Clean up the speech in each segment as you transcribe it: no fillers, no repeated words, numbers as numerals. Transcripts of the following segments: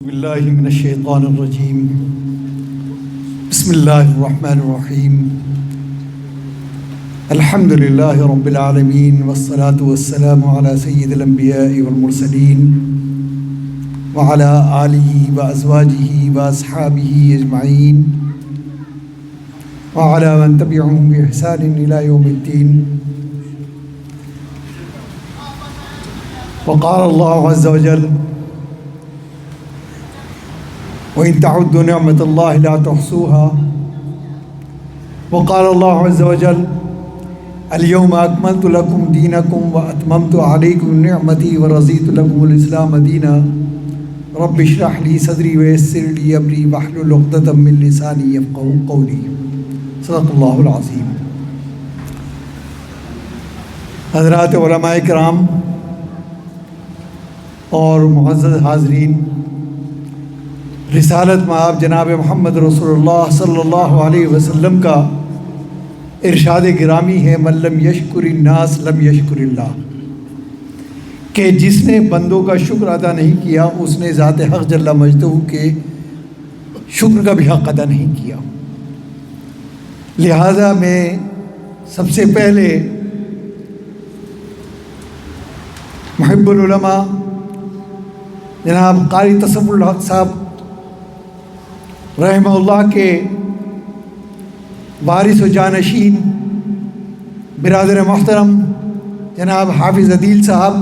باللہ من الشیطان الرجیم بسم اللہ الرحمن الرحیم الحمد للہ رب العالمین والصلاة والسلام علی سید الانبیاء والمرسلین وعلی آلہ وازواجہ واصحابہ اجمعین وعلی من تبعہم بإحسان الی یوم الدین. وقال اللہ عز وجل وَإِن تَعُدُّوا نِعْمَةَ اللَّهِ لَا تُحْصُوهَا وقال اللہ عز وجل اليوم أكملت لكم دينكم وأتممت عليكم نعمتي ورضيت لكم الإسلام دينا رب اشرح لي صدري ويسر لي أمري واحلل عقدة من لساني يفقهوا قولي. صدق اللہ العظیم. حضرات علماء کرام اور معزز حاضرین، رسالت مآب جناب محمد رسول اللہ صلی اللہ علیہ وسلم کا ارشاد گرامی ہے من لم یشکر الناس لم یشکر اللہ، کہ جس نے بندوں کا شکر ادا نہیں کیا اس نے ذات حق جل مجدہ کے شکر کا بھی حق ادا نہیں کیا. لہذا میں سب سے پہلے محب العلماء جناب قاری تصور الحق صاحب رحمہ اللہ کے وارث و جانشین برادر محترم جناب حافظ عدیل صاحب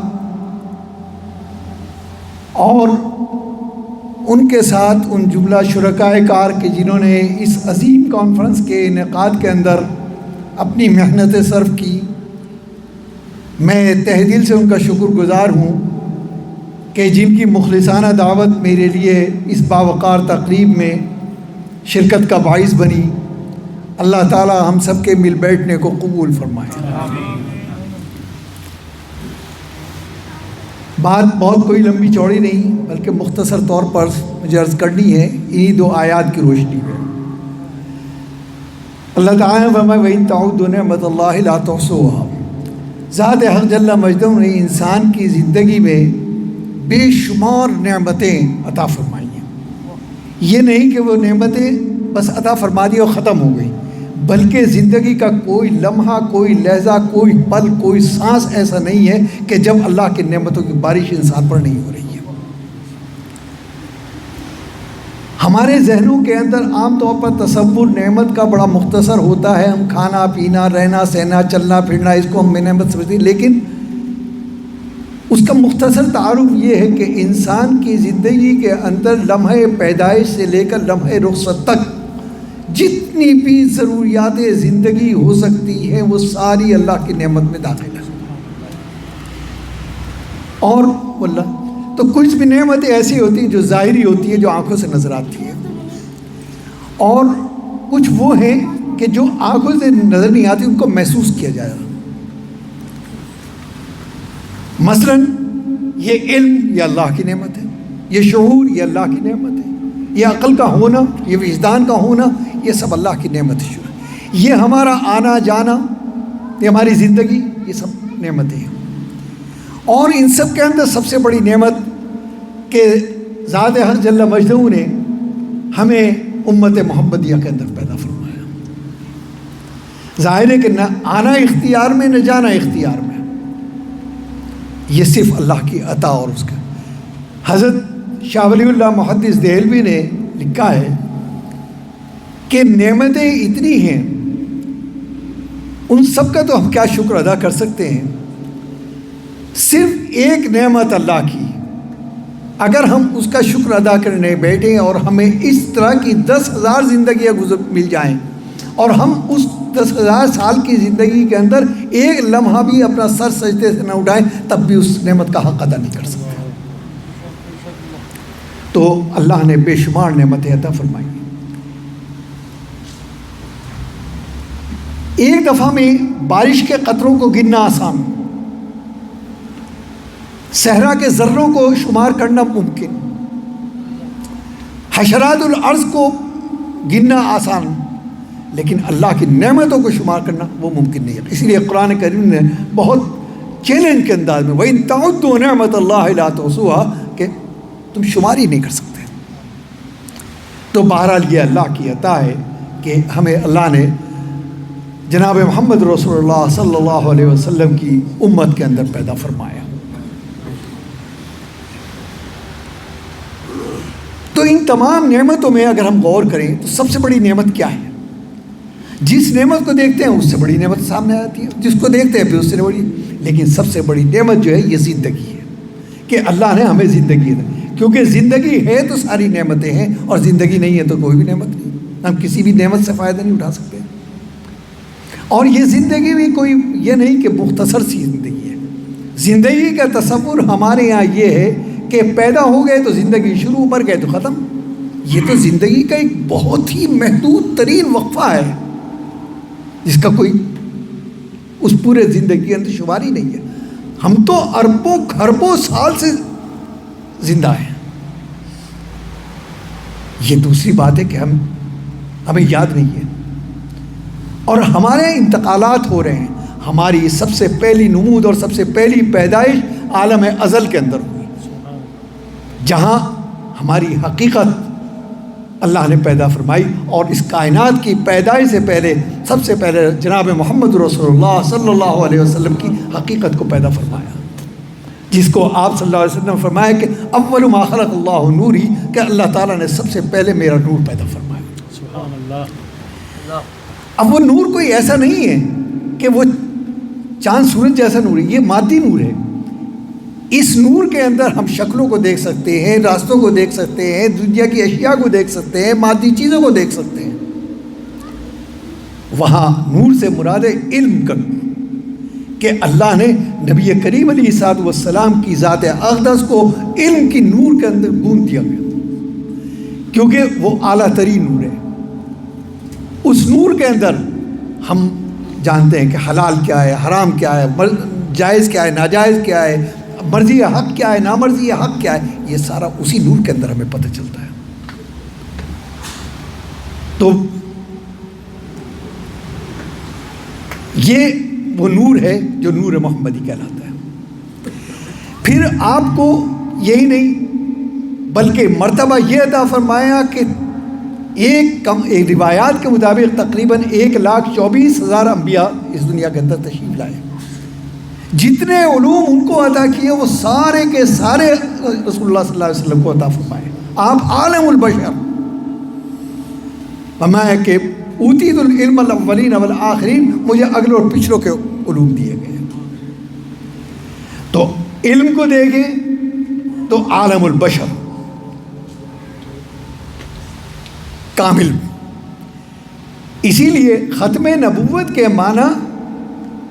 اور ان کے ساتھ ان جملہ شرکائے کار کے جنہوں نے اس عظیم کانفرنس کے انعقاد کے اندر اپنی محنت صرف کی، میں تہ دل سے ان کا شکر گزار ہوں کہ جن کی مخلصانہ دعوت میرے لیے اس باوقار تقریب میں شرکت کا باعث بنی. اللہ تعالی ہم سب کے مل بیٹھنے کو قبول فرمائے. بات بہت کوئی لمبی چوڑی نہیں بلکہ مختصر طور پر مجھے عرض کرنی ہے انہی دو آیات کی روشنی میں. اللہ تعالیٰ نے فرمایا وَإِن تَعُدُّوا نِعْمَةَ اللَّهِ لَا تُحْصُوهَا. ذات حق جل مجدہ نے انسان کی زندگی میں بے شمار نعمتیں عطا فرمائی ہیں. یہ نہیں کہ وہ نعمتیں بس عطا فرما دی اور ختم ہو گئی، بلکہ زندگی کا کوئی لمحہ، کوئی لحظہ، کوئی پل، کوئی سانس ایسا نہیں ہے کہ جب اللہ کی نعمتوں کی بارش انسان پر نہیں ہو رہی ہے. ہمارے ذہنوں کے اندر عام طور پر تصور نعمت کا بڑا مختصر ہوتا ہے. ہم کھانا پینا، رہنا سہنا، چلنا پھرنا، اس کو ہم نعمت سمجھتے ہیں، لیکن اس کا مختصر تعارف یہ ہے کہ انسان کی زندگی کے اندر لمحہ پیدائش سے لے کر لمحہ رخصت تک جتنی بھی ضروریات زندگی ہو سکتی ہیں وہ ساری اللہ کی نعمت میں داخل ہے. اور واللہ تو کچھ بھی نعمتیں ایسی ہوتی ہیں جو ظاہری ہوتی ہیں، جو آنکھوں سے نظر آتی ہیں، اور کچھ وہ ہیں کہ جو آنکھوں سے نظر نہیں آتی، ان کو محسوس کیا جائے گا. مثلا یہ علم یہ اللہ کی نعمت ہے، یہ شعور یہ اللہ کی نعمت ہے، یہ عقل کا ہونا، یہ وجدان کا ہونا، یہ سب اللہ کی نعمت ہے. یہ ہمارا آنا جانا، یہ ہماری زندگی، یہ سب نعمتیں ہیں. اور ان سب کے اندر سب سے بڑی نعمت کہ ذات حق جل مجدہ نے ہمیں امت محمدیہ کے اندر پیدا فرمایا. ظاہر ہے کہ نہ آنا اختیار میں نہ جانا اختیار میں، یہ صرف اللہ کی عطا. اور اس کا حضرت شاہ ولی اللہ محدث دہلوی نے لکھا ہے کہ نعمتیں اتنی ہیں، ان سب کا تو ہم کیا شکر ادا کر سکتے ہیں. صرف ایک نعمت اللہ کی اگر ہم اس کا شکر ادا کرنے بیٹھیں اور ہمیں اس طرح کی 10,000 زندگیاں مل جائیں اور ہم اس 10,000 سال کی زندگی کے اندر ایک لمحہ بھی اپنا سر سجدے سے نہ اٹھائیں، تب بھی اس نعمت کا حق ادا نہیں کر سکتے. تو اللہ نے بے شمار نعمتیں عطا فرمائی. ایک دفعہ میں بارش کے قطروں کو گننا آسان، صحرا کے ذروں کو شمار کرنا ممکن، حشرات الارض کو گننا آسان، لیکن اللہ کی نعمتوں کو شمار کرنا وہ ممکن نہیں ہے. اس لیے قرآن کریم نے بہت چیلنج کے انداز میں وَإِن تَعُدُّوا نِعْمَةَ اللَّهِ لَا تُحْصُوهَا کہ تم شمار ہی نہیں کر سکتے. تو بہرحال یہ اللہ کی عطا ہے کہ ہمیں اللہ نے جناب محمد رسول اللہ صلی اللہ علیہ وسلم کی امت کے اندر پیدا فرمایا۔ تو ان تمام نعمتوں میں اگر ہم غور کریں تو سب سے بڑی نعمت کیا ہے؟ جس نعمت کو دیکھتے ہیں اس سے بڑی نعمت سامنے آتی ہے، جس کو دیکھتے ہیں پھر اس سے بڑی، لیکن سب سے بڑی نعمت جو ہے یہ زندگی ہے کہ اللہ نے ہمیں زندگی دی، کیونکہ زندگی ہے تو ساری نعمتیں ہیں، اور زندگی نہیں ہے تو کوئی بھی نعمت نہیں، ہم کسی بھی نعمت سے فائدہ نہیں اٹھا سکتے۔ اور یہ زندگی بھی کوئی یہ نہیں کہ مختصر سی زندگی ہے، زندگی کا تصور ہمارے یہاں یہ ہے کہ پیدا ہو گئے تو زندگی شروع، مر گئے تو ختم۔ یہ تو زندگی کا ایک بہت ہی محدود ترین وقفہ ہے جس کا کوئی اس پورے زندگی کے اندر شمار ہی نہیں ہے۔ ہم تو اربوں کھربوں سال سے زندہ ہیں۔ یہ دوسری بات ہے کہ ہمیں یاد نہیں ہے، اور ہمارے انتقالات ہو رہے ہیں۔ ہماری سب سے پہلی نمود اور سب سے پہلی پیدائش عالم ازل کے اندر ہوئی، جہاں ہماری حقیقت اللہ نے پیدا فرمائی، اور اس کائنات کی پیدائش سے پہلے سب سے پہلے جناب محمد رسول اللہ صلی اللہ علیہ وسلم کی حقیقت کو پیدا فرمایا، جس کو آپ صلی اللہ علیہ وسلم نے فرمایا کہ اول ما خلق اللہ نوری، کہ اللہ تعالیٰ نے سب سے پہلے میرا نور پیدا فرمایا۔ سبحان اللہ۔ اب وہ نور کوئی ایسا نہیں ہے کہ وہ چاند سورج جیسا نور ہے، یہ مادی نور ہے۔ اس نور کے اندر ہم شکلوں کو دیکھ سکتے ہیں، راستوں کو دیکھ سکتے ہیں، دنیا کی اشیاء کو دیکھ سکتے ہیں، مادی چیزوں کو دیکھ سکتے ہیں۔ وہاں نور سے مراد علم کا نور، کہ اللہ نے نبی کریم علیہ السلام کی ذات اقدس کو علم کی نور کے اندر گون دیا گیا، کیونکہ وہ اعلیٰ ترین نور ہے۔ اس نور کے اندر ہم جانتے ہیں کہ حلال کیا ہے، حرام کیا ہے، جائز کیا ہے، ناجائز کیا ہے، مرضی حق کیا ہے، نامرضی حق کیا ہے، یہ سارا اسی نور کے اندر ہمیں پتہ چلتا ہے۔ تو یہ وہ نور ہے جو نور محمدی کہلاتا ہے۔ پھر آپ کو یہی نہیں بلکہ مرتبہ یہ عطا فرمایا کہ ایک روایات کے مطابق تقریباً 1,24,000 انبیاء اس دنیا کے اندر تشریف لائے۔ جتنے علوم ان کو عطا کیے وہ سارے کے سارے رسول اللہ صلی اللہ علیہ وسلم کو عطا فرمائے۔ آپ عالم البشر، فرمایا کہ اوتیت العلم الاولین والآخرین، مجھے اگلوں اور پچھلوں کے علوم دیے گئے۔ تو علم کو دیکھیں تو عالم البشر کامل، اسی لیے ختم نبوت کے معنی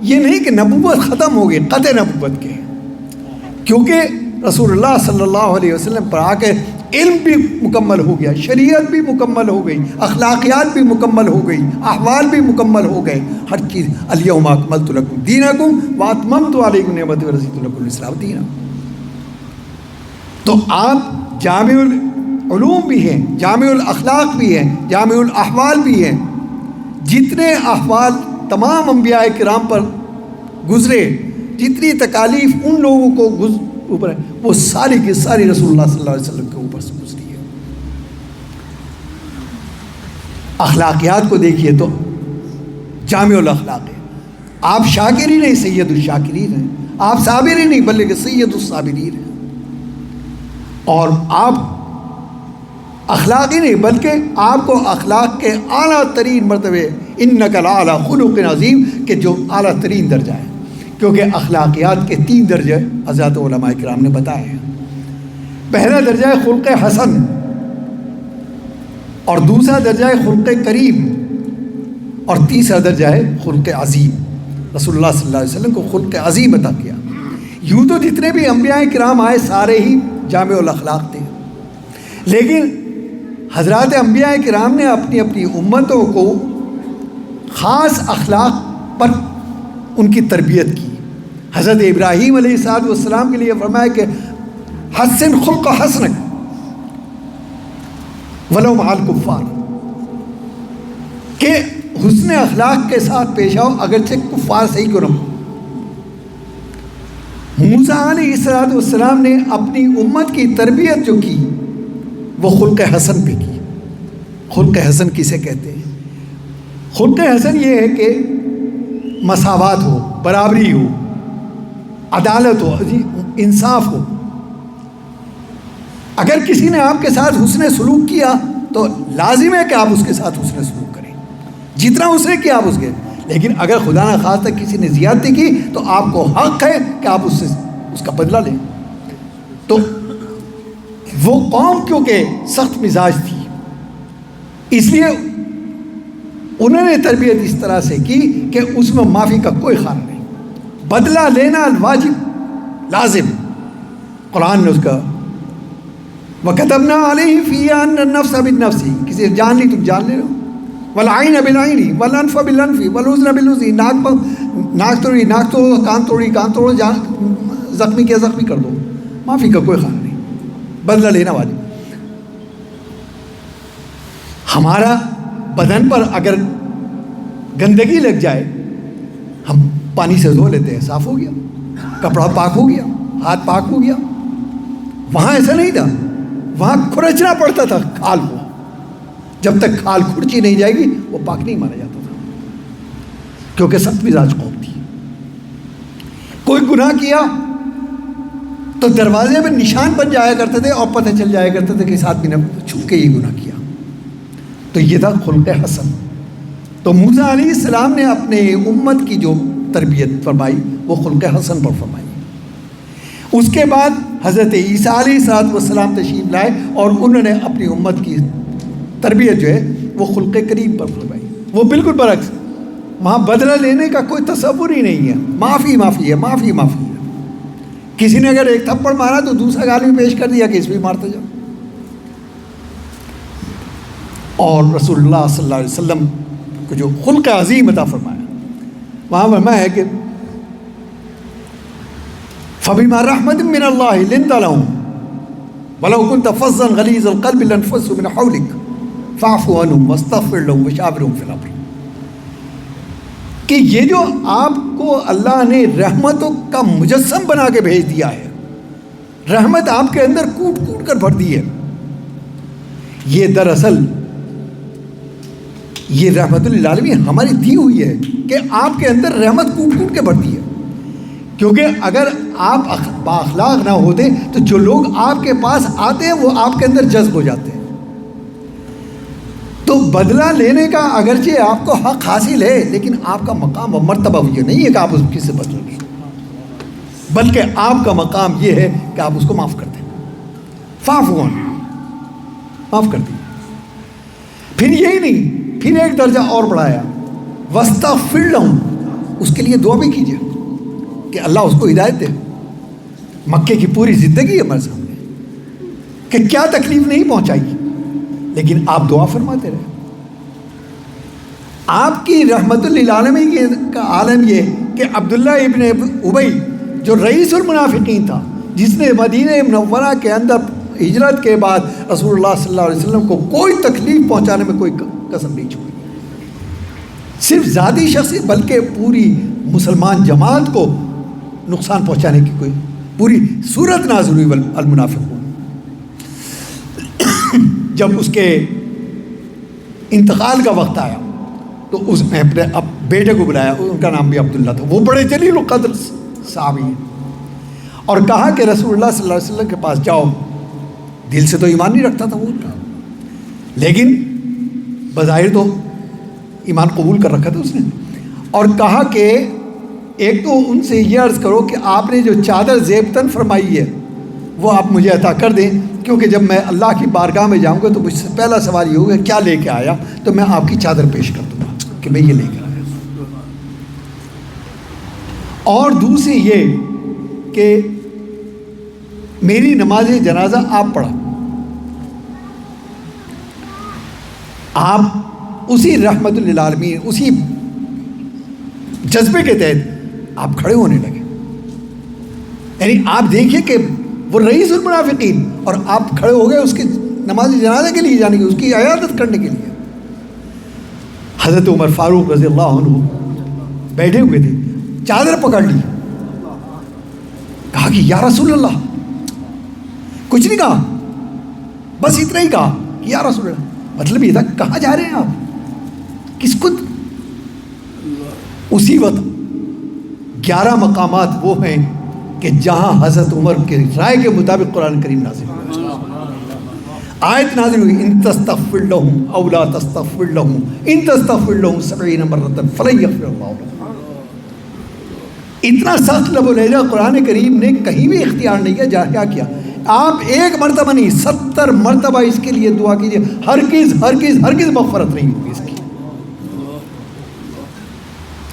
یہ نہیں کہ نبوت ختم ہو گئی، قطع نبوت کے، کیونکہ رسول اللہ صلی اللہ علیہ وسلم پر آ کے علم بھی مکمل ہو گیا، شریعت بھی مکمل ہو گئی، اخلاقیات بھی مکمل ہو گئی، احوال بھی مکمل ہو گئے، ہر چیز۔ الیوم اکملت لکم دینکم واتممت علیکم نعمتی ورضیت لکم الاسلام دینا۔ تو آپ جامع العلوم بھی ہیں، جامع الاخلاق بھی ہیں، جامع الاحوال بھی ہیں۔ جتنے احوال تمام انبیاء کرام پر گزرے، جتنی تکالیف ان لوگوں کو اوپر ہے، وہ ساری کی ساری رسول اللہ صلی اللہ علیہ وسلم کے اوپر سے گزری ہے۔ اخلاقیات کو دیکھیے تو جامع الاخلاق ہے۔ آپ شاکر ہی نہیں، سید الشاکرین ہیں، آپ صابر ہی نہیں بلکہ سید الصابرین ہیں، اور آپ اخلاق ہی نہیں بلکہ آپ کو اخلاق کے اعلیٰ ترین مرتبے انک لعلی خلق عظیم، کہ جو اعلیٰ ترین درجہ ہے، کیونکہ اخلاقیات کے 3 درجے حضرات علماء کرام نے بتائے ہیں۔ پہلا درجہ ہے خلق حسن، اور دوسرا درجہ ہے خلق کریم، اور تیسرا درجہ ہے خلق عظیم۔ رسول اللہ صلی اللہ علیہ وسلم کو خلق عظیم عطا کیا۔ یوں تو جتنے بھی انبیاء کرام آئے سارے ہی جامع الاخلاق تھے، لیکن حضرات انبیاء کرام نے اپنی اپنی امتوں کو خاص اخلاق پر ان کی تربیت کی۔ حضرت ابراہیم علیہ السلام کے لیے فرمایا کہ حسن خلق حسنک ولو مع الکفار، کہ حسن اخلاق کے ساتھ پیش آؤ اگرچہ کفار صحیح کیوں نہ ہو۔ موسیٰ علیہ السلام نے اپنی امت کی تربیت جو کی وہ خلق حسن پہ کی، خلق حسن کسے کہتے ہیں؟ خلق حسن یہ ہے کہ مساوات ہو، برابری ہو، عدالت ہو، انصاف ہو. اگر کسی نے آپ کے ساتھ حسن سلوک کیا تو لازم ہے کہ آپ اس کے ساتھ حسن سلوک کریں، جتنا اس نے کیا آپ اس کے. لیکن اگر خدا نہ خواستہ کسی نے زیادتی کی تو آپ کو حق ہے کہ آپ اس سے اس کا بدلہ لیں. تو وہ قوم کیونکہ سخت مزاج تھی، اس لیے انہوں نے تربیت اس طرح سے کی کہ اس میں معافی کا کوئی خانہ نہیں، بدلہ لینا واجب لازم. قرآن نے اس کا وَكَتَبْنَا عَلَيْهِ فِيهَا أَنَّ النَّفْسَ بِالنَّفْسِ، کسی نے جان لی تم جان لے لو، وَالْعَيْنَ بِالْعَيْنِ وَالْأَنْفَ بِالْأَنْفِ وَالْأُذْنَ بِالْأُذْنِ، ناک توڑی ناک توڑو، کان توڑی کان توڑو، زخمی کیا زخمی کر دو، معافی کا کوئی خانہ نہیں، بدلہ لینا واجب. ہمارا بدن پر اگر گندگی لگ جائے ہم پانی سے دھو لیتے ہیں، صاف ہو گیا، کپڑا پاک ہو گیا، ہاتھ پاک ہو گیا. وہاں ایسا نہیں تھا، وہاں کھرچنا پڑتا تھا کھال کو، جب تک کھال کھرچی نہیں جائے گی وہ پاک نہیں مانا جاتا تھا، کیونکہ سخت مزاج قوم تھی. کوئی گناہ کیا تو دروازے میں نشان بن جایا کرتے تھے اور پتہ چل جایا کرتے تھے کہ اس آدمی نے چھپ کے یہ گناہ کیا. تو یہ تھا خلق حسن. تو موسیٰ علیہ السلام نے اپنے امت کی جو تربیت فرمائی وہ خلق حسن پر فرمائی. اس کے بعد حضرت عیسیٰ علیہ السلام تشریف لائے اور انہوں نے اپنی امت کی تربیت جو ہے وہ خلق کریم پر فرمائی. وہ بالکل برعکس، وہاں بدلہ لینے کا کوئی تصور ہی نہیں ہے، معافی معافی ہے، معافی معافی ہے. کسی نے اگر ایک تھپڑ مارا تو دوسرا گال بھی پیش کر دیا کہ اس بھی مارتے جاؤ. اور رسول اللہ صلی اللہ علیہ وسلم کو جو خلق عظیم عطا فرمایا، وہاں فرمایا ہے کہ فَبِمَا رَحْمَةٍ مِّنَ اللَّهِ لِنْتَ لَهُمْ وَلَوْ كُنْتَ فَظًّا غَلِيظَ الْقَلْبِ لَانفَضُّوا مِنْ حَوْلِكَ فَاعْفُ عَنْهُمْ وَاسْتَغْفِرْ لَهُمْ وَشَاوِرْهُمْ فِي الْأَمْرِ. کہ یہ جو آپ کو اللہ نے رحمتوں کا مجسم بنا کے بھیج دیا ہے، رحمت آپ کے اندر کوٹ کوٹ کر بھر دی ہے، یہ دراصل یہ رحمت للعالمین ہماری دی ہوئی ہے کہ آپ کے اندر رحمت کوٹ کوٹ کے بھرتی ہے. کیونکہ اگر آپ بااخلاق نہ ہوتے تو جو لوگ آپ کے پاس آتے ہیں وہ آپ کے اندر جذب ہو جاتے ہیں. تو بدلہ لینے کا اگرچہ آپ کو حق حاصل ہے، لیکن آپ کا مقام و مرتبہ یہ نہیں ہے کہ آپ اس کس سے بدلو گے، بلکہ آپ کا مقام یہ ہے کہ آپ اس کو معاف کر دیں. فاعفو عنہ، معاف کر دیں. پھر یہی نہیں، پھر ایک درجہ اور بڑھایا، واستغفر لہم، اس کے لیے دعا بھی کیجیے کہ اللہ اس کو ہدایت دے. مکے کی پوری زندگی ہے ہمارے سامنے کہ کیا تکلیف نہیں پہنچائی، لیکن آپ دعا فرماتے رہے. آپ کی رحمت للعالمین کا عالم یہ کہ عبداللہ ابن ابی جو رئیس المنافقین تھا، جس نے مدینہ منورہ کے اندر ہجرت کے بعد رسول اللہ صلی اللہ علیہ وسلم کو کوئی تکلیف پہنچانے میں کوئی قسم نہیں چھوڑی، صرف ذاتی شخصیت بلکہ پوری مسلمان جماعت کو نقصان پہنچانے کی کوئی پوری صورت نازل ہوئی. المنافقون جب اس کے انتقال کا وقت آیا تو اس نے اپنے بیٹے کو بلایا، ان کا نام بھی عبداللہ تھا، وہ بڑے جلیل القدر صحابی ہیں، اور کہا کہ رسول اللہ صلی اللہ علیہ وسلم کے پاس جاؤ. دل سے تو ایمان نہیں رکھتا تھا وہ، لیکن بظاہر تو ایمان قبول کر رکھا تھا اس نے. اور کہا کہ ایک تو ان سے یہ عرض کرو کہ آپ نے جو چادر زیبتن فرمائی ہے وہ آپ مجھے عطا کر دیں، کیونکہ جب میں اللہ کی بارگاہ میں جاؤں گا تو مجھ سے پہلا سوال یہ ہوگا کیا لے کے آیا، تو میں آپ کی چادر پیش کر دوں گا کہ میں یہ لے کے آیا. اور دوسری یہ کہ میری نماز جنازہ آپ پڑھا. آپ اسی رحمت للعالمین، اسی جذبے کے تحت آپ کھڑے ہونے لگے. یعنی آپ دیکھیے کہ وہ رئیس المنافقین اور آپ کھڑے ہو گئے اس کی نماز جنازہ کے لیے جانے کی، اس کی عیادت کرنے کے لیے. حضرت عمر فاروق رضی اللہ عنہ بیٹھے ہوئے تھے، چادر پکڑ لی، کہا کہ یا رسول اللہ، کچھ نہیں کہا، بس اتنا ہی کہا کہ یا رسول اللہ. مطلب یہ تھا کہاں جا رہے ہیں آپ، کس کو؟ اسی وقت 11 مقامات وہ ہیں کہ جہاں حضرت عمر کے رائے کے مطابق قرآن کریم نازل ہوا، آیت نازل ہوئی ان تستغفر لهم او لا تستغفر لهم ان تستغفر لهم 70 مرة فلن یغفر اللہ لهم۔ اتنا سخت لب و لہجہ قرآن کریم نے کہیں بھی اختیار نہیں کیا، کیا کیا آپ ایک مرتبہ نہیں 70 مرتبہ اس کے لیے دعا کیجیے، ہرگز ہرگز ہرگز مغفرت نہیں ہوگی اس کی۔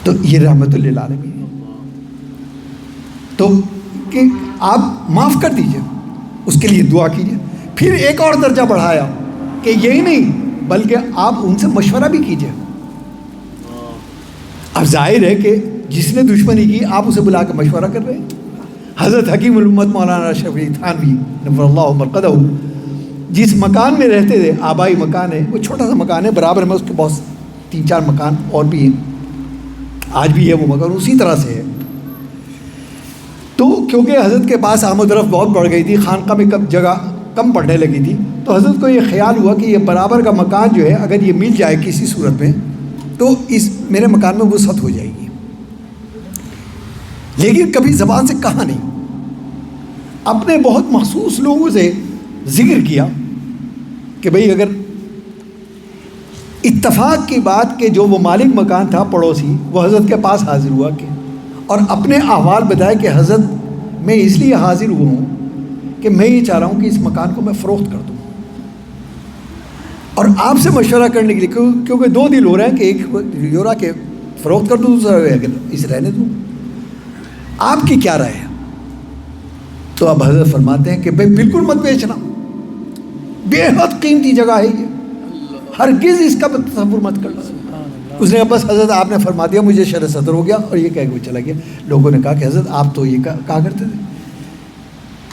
تو یہ رحمت للعالمین ہے، تو کہ آپ معاف کر دیجئے، اس کے لیے دعا کیجئے۔ پھر ایک اور درجہ بڑھایا کہ یہی نہیں بلکہ آپ ان سے مشورہ بھی کیجئے۔ اب ظاہر ہے کہ جس نے دشمنی کی آپ اسے بلا کے مشورہ کر رہے ہیں۔ حضرت حکیم الامت مولانا اشرف علی تھانوی نور اللہ مرقدہ جس مکان میں رہتے تھے، آبائی مکان ہے، وہ چھوٹا سا مکان ہے، برابر میں اس کے بہت 3-4 مکان اور بھی ہیں، آج بھی ہے وہ مکان اسی طرح سے ہے۔ تو کیونکہ حضرت کے پاس آمد و رفت بہت بڑھ گئی تھی، خانقاہ میں جگہ کم پڑنے لگی تھی، تو حضرت کو یہ خیال ہوا کہ یہ برابر کا مکان جو ہے اگر یہ مل جائے کسی صورت میں تو اس میرے مکان میں وسعت ہو جائے گی، لیکن کبھی زبان سے کہا نہیں۔ اپنے بہت مخصوص لوگوں سے ذکر کیا کہ بھئی اگر اتفاق کی بات کہ جو وہ مالک مکان تھا پڑوسی وہ حضرت کے پاس حاضر ہوا کہ اور اپنے احوال بتائے کہ حضرت میں اس لیے حاضر ہوا ہوں کہ میں یہ چاہ رہا ہوں کہ اس مکان کو میں فروخت کر دوں، اور آپ سے مشورہ کرنے کے لیے کیونکہ 2 دل ہو رہے ہیں کہ ایک یہ ہو رہا کہ فروخت کر دوں، دوسرا اسے رہنے دوں، آپ کی کیا رائے ہے؟ تو اب حضرت فرماتے ہیں کہ بھائی بالکل مت بیچنا، بے حد قیمتی جگہ ہے یہ، ہرگز اس کا تصور مت کرنا۔ اس نے کہا بس حضرت آپ نے فرما دیا، مجھے شرح صدر ہو گیا، اور یہ کہہ کے وہ چلا گیا۔ لوگوں نے کہا کہ حضرت آپ تو یہ کہا کرتے تھے،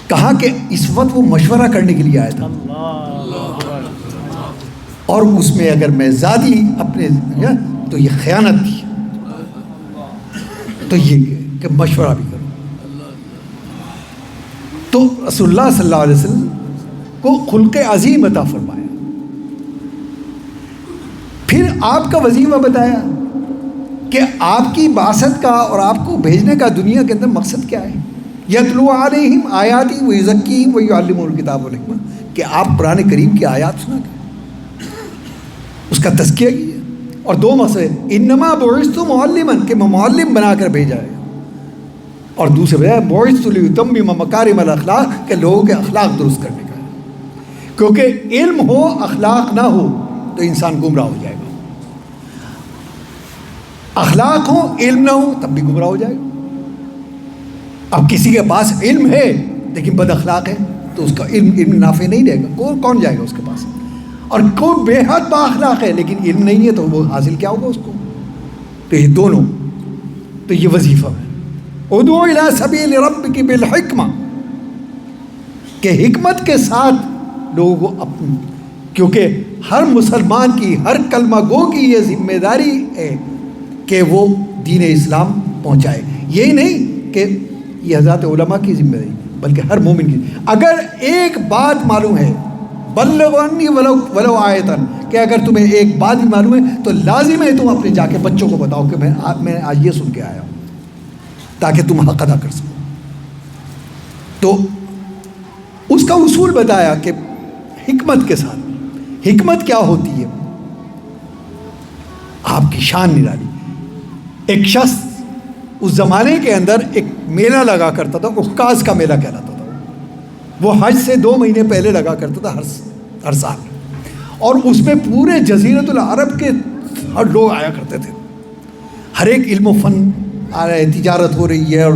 کہا کہ اس وقت وہ مشورہ کرنے کے لیے آیا تھا، اور اس میں اگر میں زیادی اپنے تو یہ خیانت تھی، تو یہ کہ مشورہ بھی کرو۔ تو رسول اللہ صلی اللہ علیہ وسلم کو خلق عظیم عطا فرمایا۔ پھر آپ کا وظیفہ بتایا کہ آپ کی بعثت کا اور آپ کو بھیجنے کا دنیا کے اندر مقصد کیا ہے، یتلو علیہم آیاتی ویزکیہم ویعلمہم الکتاب والحکمہ، کہ آپ قرآن کریم کی آیات سنا کریں، اس کا تزکیہ کیجیے۔ اور 2 مقصد، انما بعثت معلما، کہ میں معلم بنا کر بھیجا ہے، اور دوسرے بعثت لیتمم مکارم الاخلاق، کہ لوگوں کے اخلاق درست کرنے کا ہے، کیونکہ علم ہو اخلاق نہ ہو تو انسان گمراہ ہو جائے گا، اخلاق ہو علم نہ ہو تب بھی گمراہ ہو جائے گا۔ اب کسی کے پاس علم ہے لیکن بد اخلاق ہے تو اس کا علم نافع نہیں رہے گا، کون جائے گا اس کے پاس؟ اور کوئی بے حد با اخلاق ہے لیکن علم نہیں ہے تو وہ حاصل کیا ہوگا اس کو؟ تو یہ دونوں، تو یہ وظیفہ ہے، ادعو الی سبیل ربک بالحکمہ، کہ حکمت کے ساتھ لوگوں کو اپنے، کیونکہ ہر مسلمان کی، ہر کلمہ گو کی یہ ذمہ داری ہے کہ وہ دین اسلام پہنچائے، یہی نہیں کہ یہ حضرات علماء کی ذمہ داری بلکہ ہر مومن کی۔ اگر ایک بات معلوم ہے بلغوا عنی ولو آیتن، کہ اگر تمہیں ایک بات بھی معلوم ہے تو لازم ہے تم اپنے جا کے بچوں کو بتاؤ کہ میں آج یہ سن کے آیا ہوں، تاکہ تم حق ادا کر سکو۔ تو اس کا اصول بتایا کہ حکمت کے ساتھ، حکمت کیا ہوتی ہے، آپ کی شان نرالی۔ ایک شخص اس زمانے کے اندر ایک میلہ لگا کرتا تھا، عکاظ کا میلہ کہلاتا تھا، وہ حج سے 2 مہینے پہلے لگا کرتا تھا ہر سال، اور اس میں پورے جزیرۃ العرب کے ہر لوگ آیا کرتے تھے، ہر ایک علم و فن آ رہا ہے، تجارت ہو رہی ہے، اور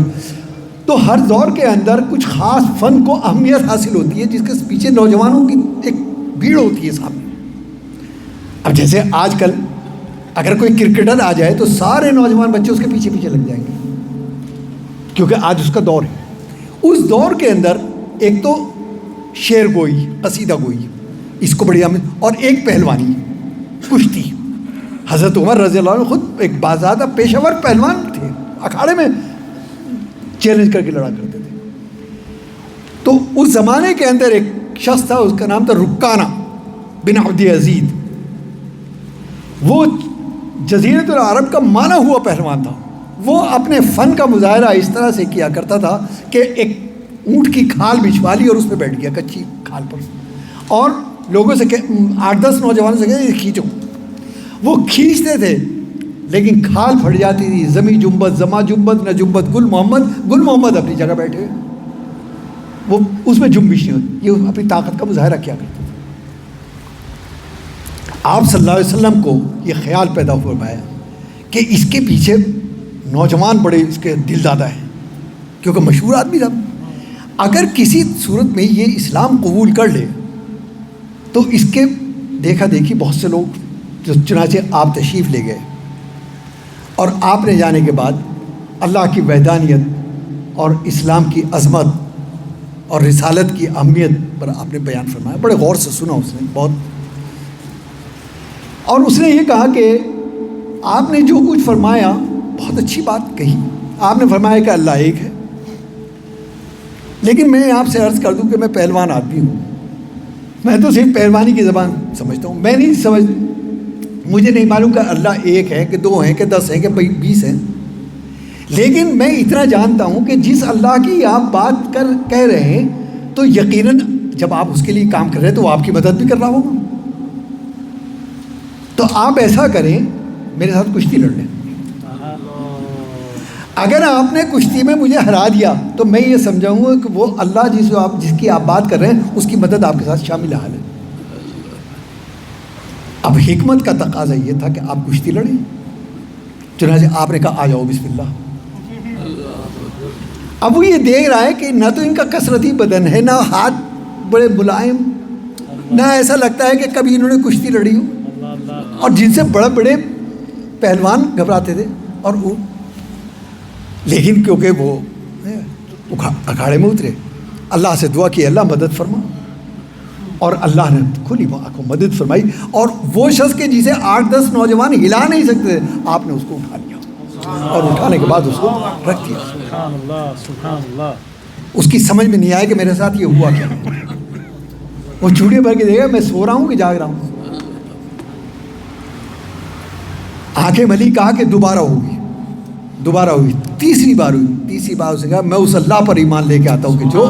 تو ہر دور کے اندر کچھ خاص فن کو اہمیت حاصل ہوتی ہے جس کے پیچھے نوجوانوں کی ایک بھیڑ ہوتی ہے سامنے۔ اب جیسے آج کل اگر کوئی کرکٹر آ جائے تو سارے نوجوان بچے اس کے پیچھے پیچھے لگ جائیں گے، کیونکہ آج اس کا دور ہے۔ اس دور کے اندر ایک تو شعر گوئی، قصیدہ گوئی، اس کو بڑی اہمیت، اور ایک پہلوانی، کشتی۔ حضرت عمر رضی اللہ عنہ خود ایک باضابطہ پیشہ ور پہلوان تھے، اکھاڑے میں چیلنج کر کے لڑا کرتے تھے۔ تو اس زمانے کے اندر ایک شخص تھا، اس کا نام تھا رکانہ بن عبد عزیز، وہ جزیرۃ العرب کا مانا ہوا پہلوان تھا. وہ اپنے فن کا مظاہرہ اس طرح سے کیا کرتا تھا کہ ایک اونٹ کی کھال بچھوا لی اور اس پہ بیٹھ گیا کچی کھال پر, اور لوگوں سے 8-10 نوجوانوں سے کہتے کھینچو. وہ کھینچتے تھے لیکن کھال پھٹ جاتی تھی. زمی جنبت زما جنبت نہ جنبت گل محمد اپنی جگہ بیٹھے, وہ اس میں جنبش نہیں ہوتی. یہ اپنی طاقت کا مظاہرہ کیا کرتے تھے. آپ صلی اللہ علیہ وسلم کو یہ خیال پیدا فرمایا کہ اس کے پیچھے نوجوان بڑے اس کے دل دادا ہیں, کیونکہ مشہور آدمی تھا. اگر کسی صورت میں یہ اسلام قبول کر لے تو اس کے دیکھا دیکھی بہت سے لوگ, جو چنانچہ آپ تشریف لے گئے اور آپ نے جانے کے بعد اللہ کی وحدانیت اور اسلام کی عظمت اور رسالت کی اہمیت پر آپ نے بیان فرمایا. بڑے غور سے سنا اس نے بہت, اور اس نے یہ کہا کہ آپ نے جو کچھ فرمایا بہت اچھی بات کہی. آپ نے فرمایا کہ اللہ ایک ہے, لیکن میں آپ سے عرض کر دوں کہ میں پہلوان آدمی ہوں. میں تو صرف پہلوانی کی زبان سمجھتا ہوں. میں نہیں مجھے نہیں معلوم کہ اللہ ایک ہے کہ 2 ہیں کہ 10 ہیں کہ 20 ہیں. لیکن میں اتنا جانتا ہوں کہ جس اللہ کی آپ بات کہہ رہے ہیں تو یقیناً جب آپ اس کے لیے کام کر رہے ہیں تو وہ آپ کی مدد بھی کر رہا ہوگا. تو آپ ایسا کریں, میرے ساتھ کشتی لڑ لیں. اگر آپ نے کشتی میں مجھے ہرا دیا تو میں یہ سمجھاؤں گا کہ وہ اللہ جس کی آپ بات کر رہے ہیں اس کی مدد آپ کے ساتھ شامل حال ہے. اب حکمت کا تقاضا یہ تھا کہ آپ کشتی لڑیں. چنانچہ آپ نے کہا آ جاؤ بسم اللہ. اب وہ یہ دیکھ رہا ہے کہ نہ تو ان کا کثرتی بدن ہے, نہ ہاتھ بڑے ملائم, نہ ایسا لگتا ہے کہ کبھی انہوں نے کشتی لڑی ہو, اور جن سے بڑے بڑے پہلوان گھبراتے تھے. اور وہ لیکن کیونکہ وہ اکھاڑے میں اترے, اللہ سے دعا کی اللہ مدد فرما, اور اللہ نے کھلی آنکھوں مدد فرمائی. اور وہ شخص کے جسے 8-10 نوجوان ہلا نہیں سکتے, آپ نے اس کو اٹھا لیا, اور اٹھانے کے بعد اس کو رکھ دیا. سبحان اللہ. اس کی سمجھ میں نہیں آیا کہ میرے ساتھ یہ ہوا کیا. وہ چوڑیاں بھر کے دیکھا میں سو رہا ہوں کہ جاگ رہا ہوں. آنکھیں ملی, کہا کہ دوبارہ ہوئی. تیسری بار اسے کہا میں اس اللہ پر ایمان لے کے آتا ہوں کہ جو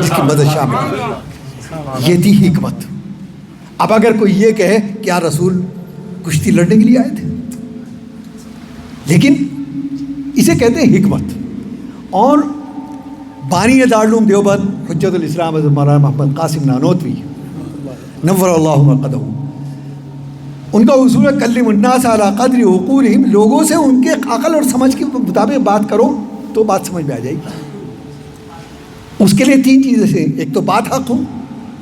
جس کی مدد شامل ہے. یہ تھی حکمت. اب اگر کوئی یہ کہے کیا رسول کشتی لڑنے کے لیے آئے تھے, لیکن اسے کہتے ہیں حکمت. اور بانی دارالعلوم دیوبند حجت الاسلام حضرت مولانا محمد قاسم نانوتوی نور اللہ مرقدہ, ان کا اصول ہے کلم الناس علی قدر عقولہم, لوگوں سے ان کے عقل اور سمجھ کے مطابق بات کرو تو بات سمجھ میں آ جائے گی. اس کے لیے 3 چیزیں ہیں, ایک تو بات حق ہو,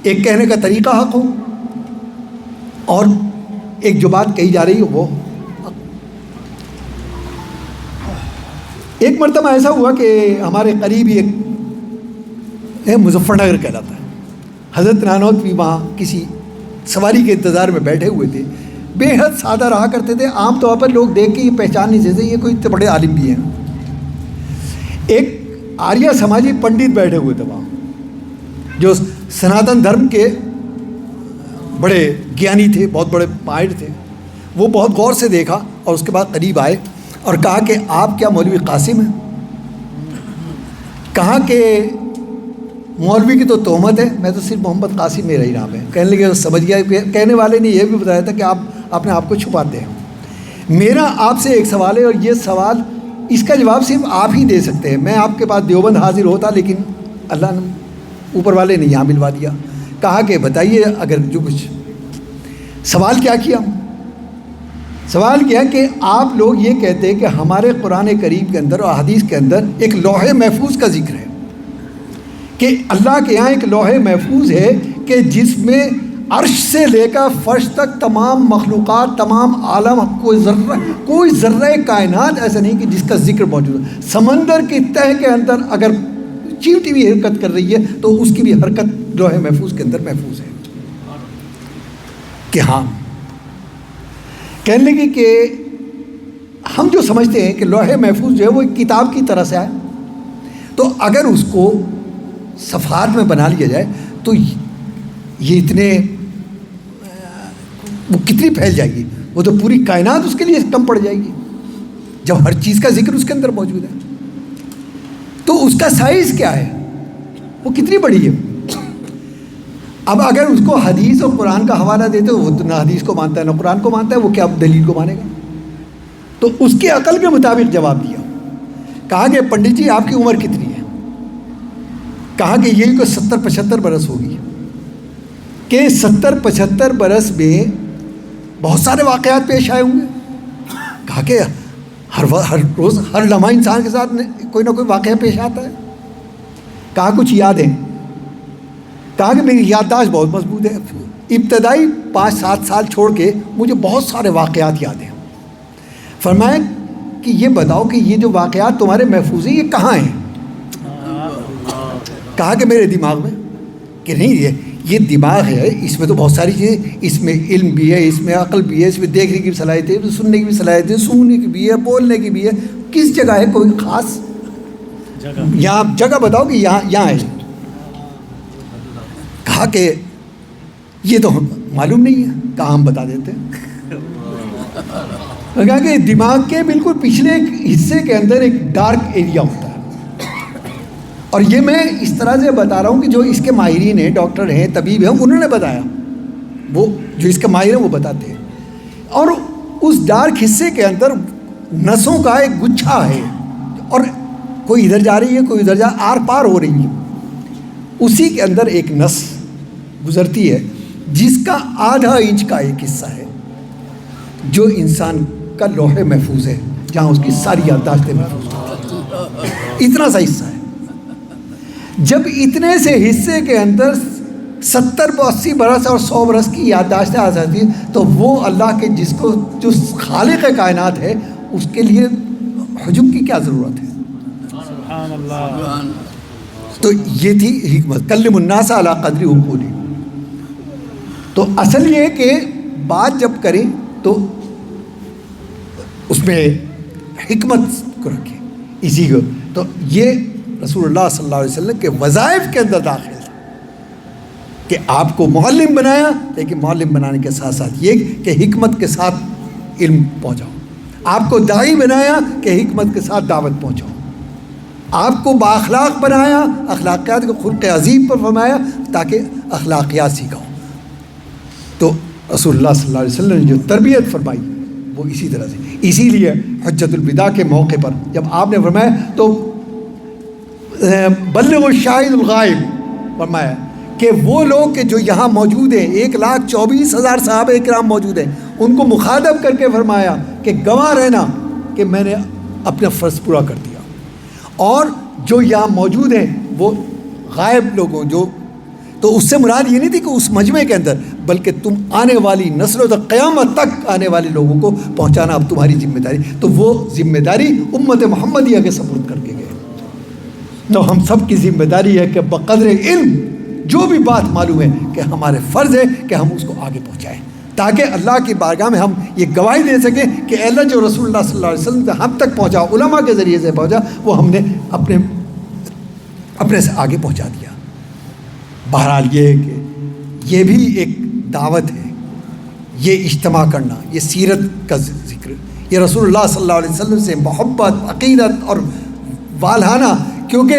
ایک کہنے کا طریقہ حق ہو, اور ایک جو بات کہی جا رہی ہو وہ حق. ایک مرتبہ ایسا ہوا کہ ہمارے قریب ہی ایک مظفر نگر کہلاتا ہے, حضرت نانوتوی وہاں کسی سواری کے انتظار میں بیٹھے ہوئے تھے. بے حد سادہ رہا کرتے تھے. عام طور پر لوگ دیکھ کے یہ پہچان نہیں سکتے یہ کوئی اتنے بڑے عالم بھی ہیں. ایک آریہ سماجی پنڈت بیٹھے ہوئے تھے وہاں, جو سناتن دھرم کے بڑے گیانی تھے, بہت بڑے ماہر تھے. وہ بہت غور سے دیکھا اور اس کے بعد قریب آئے اور کہا کہ آپ کیا مولوی قاسم ہیں؟ کہا کہ مولوی کی تو تہمت ہے, میں تو صرف محمد قاسم میرا ہی نام ہے. کہنے لگے سمجھ گیا. کہنے والے نے یہ بھی بتایا تھا کہ آپ اپنے آپ کو چھپاتے ہیں. میرا آپ سے ایک سوال ہے, اور یہ سوال اس کا جواب صرف آپ ہی دے سکتے ہیں. میں آپ کے پاس دیوبند حاضر ہوتا, لیکن اللہ نے اوپر والے نے یہاں ملوا دیا. کہا کہ بتائیے اگر جو کچھ سوال کیا سوال کیا کہ آپ لوگ یہ کہتے ہیں کہ ہمارے قرآن کریم کے اندر اور حدیث کے اندر ایک لوح محفوظ کا ذکر ہے, کہ اللہ کے یہاں ایک لوح محفوظ ہے کہ جس میں عرش سے لے کر فرش تک تمام مخلوقات, تمام عالم, کوئی ذرہ کائنات ایسا نہیں کہ جس کا ذکر موجود ہے. سمندر کی تہ کے اندر اگر چیوٹی بھی حرکت کر رہی ہے تو اس کی بھی حرکت لوح محفوظ کے اندر محفوظ ہے. کہ ہاں کہنے لگے کہ ہم جو سمجھتے ہیں کہ لوح محفوظ جو ہے وہ ایک کتاب کی طرح سے ہے, تو اگر اس کو صفحات میں بنا لیا جائے تو یہ اتنے وہ کتنی پھیل جائے گی، وہ تو پوری کائنات اس کے لیے کم پڑ جائے گی جب ہر چیز کا ذکر اس کے اندر موجود ہے۔ تو اس کا سائز کیا ہے، وہ کتنی بڑی ہے۔ اب اگر اس کو حدیث اور قرآن کا حوالہ دیتے وہ تو نہ حدیث کو مانتا ہے نہ قرآن کو مانتا ہے، وہ کیا دلیل کو مانے گا؟ تو اس کی عقل کے مطابق جواب دیا۔ کہا کہ پنڈت جی آپ کی عمر کتنی ہے؟ کہا کہ یہی کوئی 70-75 برس ہوگی، کہ 70-75 برس میں بہت سارے واقعات پیش آئے ہوں گے۔ کہا کہ ہر روز ہر لمحہ انسان کے ساتھ کوئی نہ کوئی واقعہ پیش آتا ہے۔ کہا کچھ یاد ہے؟ کہا کہ میری یادداشت بہت مضبوط ہے، ابتدائی 5-7 سال چھوڑ کے مجھے بہت سارے واقعات یاد ہیں۔ فرمایا کہ یہ بتاؤ کہ یہ جو واقعات تمہارے محفوظ ہیں یہ کہاں ہیں؟ کہا کہ میرے دماغ میں۔ کہ نہیں یہ دماغ ہے، اس میں تو بہت ساری چیزیں، اس میں علم بھی ہے، اس میں عقل بھی ہے، اس میں دیکھنے کی بھی صلاحیت ہے، سننے کی بھی صلاحیت ہے، سوننے کی بھی ہے، بولنے کی بھی ہے۔ کس جگہ ہے کوئی خاص جگہ؟ یہاں جگہ بتاؤ کہ یہاں ہے۔ کہا کہ یہ تو معلوم نہیں ہے، کہاں ہم بتا دیتے ہیں۔ کہا کہ دماغ کے بالکل پچھلے ایک حصے کے اندر ایک ڈارک ایریا ہوتا ہے، اور یہ میں اس طرح سے بتا رہا ہوں کہ جو اس کے ماہرین ہیں، ڈاکٹر ہیں، طبیب ہیں، انہوں نے بتایا، وہ جو اس کے ماہر ہیں وہ بتاتے ہیں۔ اور اس ڈارک حصے کے اندر نسوں کا ایک گچھا ہے، اور کوئی ادھر جا رہی ہے، کوئی ادھر آر پار ہو رہی ہے۔ اسی کے اندر ایک نس گزرتی ہے جس کا آدھا انچ کا ایک حصہ ہے جو انسان کا لوح محفوظ ہے، جہاں اس کی ساری یادداشتیں محفوظ ہیں۔ اتنا سا حصہ ہے۔ جب اتنے سے حصے کے اندر 70-80 برس اور 100 برس کی یادداشتیں آ جاتی ہیں تو وہ اللہ کے جو خالق کائنات ہے اس کے لیے حجب کی کیا ضرورت ہے؟ سبحان اللہ۔ تو یہ تھی حکمت، کلم الناس علی قدر عقولہ۔ تو اصل یہ کہ بات جب کریں تو اس میں حکمت کو رکھیں، اسی کو۔ تو یہ رسول اللہ صلی اللہ علیہ وسلم کے وظائف کے اندر داخل تھا کہ آپ کو معلم بنایا، لیکن معلم بنانے کے ساتھ ساتھ یہ کہ حکمت کے ساتھ علم پہنچاؤ۔ آپ کو داعی بنایا کہ حکمت کے ساتھ دعوت پہنچاؤ۔ آپ کو بااخلاق بنایا، اخلاقیات کو خلق عظیم پر فرمایا تاکہ اخلاقیات سکھاؤ۔ تو رسول اللہ صلی اللہ علیہ وسلم نے جو تربیت فرمائی وہ اسی طرح سے، اسی لیے حجۃ الوداع کے موقع پر جب آپ نے فرمایا تو بلغ الشاہد الغائب، فرمایا کہ وہ لوگ کہ جو یہاں موجود ہیں 1,24,000 صحابہ کرام موجود ہیں، ان کو مخاطب کر کے فرمایا کہ گواہ رہنا کہ میں نے اپنا فرض پورا کر دیا، اور جو یہاں موجود ہیں وہ غائب لوگوں جو، تو اس سے مراد یہ نہیں تھی کہ اس مجمع کے اندر، بلکہ تم آنے والی نسلوں تک، قیامت تک آنے والے لوگوں کو پہنچانا اب تمہاری ذمہ داری۔ تو وہ ذمہ داری امت محمدیہ کے سپرد کر کے گئے۔ تو ہم سب کی ذمہ داری ہے کہ بقدر علم جو بھی بات معلوم ہے کہ ہمارے فرض ہے کہ ہم اس کو آگے پہنچائیں، تاکہ اللہ کی بارگاہ میں ہم یہ گواہی دے سکیں کہ اے اللہ جو رسول اللہ صلی اللہ علیہ وسلم سے ہم تک پہنچا، علماء کے ذریعے سے پہنچا، وہ ہم نے اپنے سے آگے پہنچا دیا۔ بہرحال یہ ہے کہ یہ بھی ایک دعوت ہے، یہ اجتماع کرنا، یہ سیرت کا ذکر، یہ رسول اللہ صلی اللہ علیہ وسلم سے محبت، عقیدت اور والہانہ، کیونکہ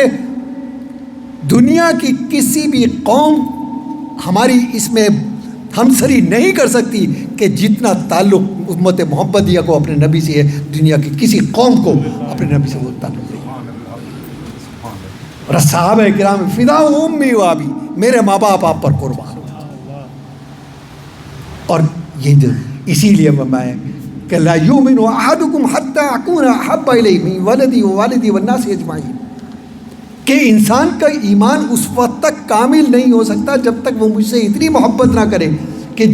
دنیا کی کسی بھی قوم ہماری اس میں ہمسری نہیں کر سکتی کہ جتنا تعلق امت محمدیہ کو اپنے نبی سے ہے، دنیا کی کسی قوم کو اپنے نبی سے وہ تعلق نہیں۔ اور صحابہ کرام فدا امی و ابی، میرے ماں باپ آپ پر قربان۔ اور یہ اسی لیے فرمایا کہ لا یؤمن احدکم حتی اکون احب الیہ من ولدی ووالدی والناس اجمعین، کہ انسان کا ایمان اس وقت تک کامل نہیں ہو سکتا جب تک وہ مجھ سے اتنی محبت نہ کرے کہ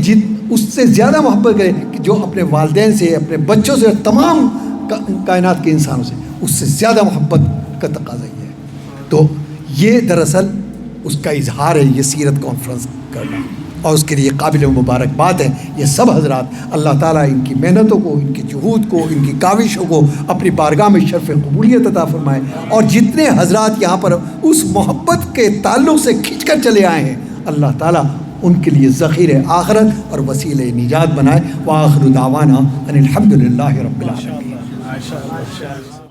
اس سے زیادہ محبت کرے کہ جو اپنے والدین سے، اپنے بچوں سے، تمام کائنات کے انسانوں سے اس سے زیادہ محبت کا تقاضا یہ ہے۔ تو یہ دراصل اس کا اظہار ہے، یہ سیرت کانفرنس کرنا، اور اس کے لیے قابل مبارکباد ہے یہ سب حضرات۔ اللہ تعالیٰ ان کی محنتوں کو، ان کی جہود کو، ان کی کاوشوں کو اپنی بارگاہ میں شرف قبولیت عطا فرمائے، اور جتنے حضرات یہاں پر اس محبت کے تعلق سے کھنچ کر چلے آئے ہیں، اللہ تعالیٰ ان کے لیے ذخیرہ آخرت اور وسیلہ نجات بنائے۔ وآخر دعوانا ان الحمد للہ رب العالمین۔ ماشاء اللہ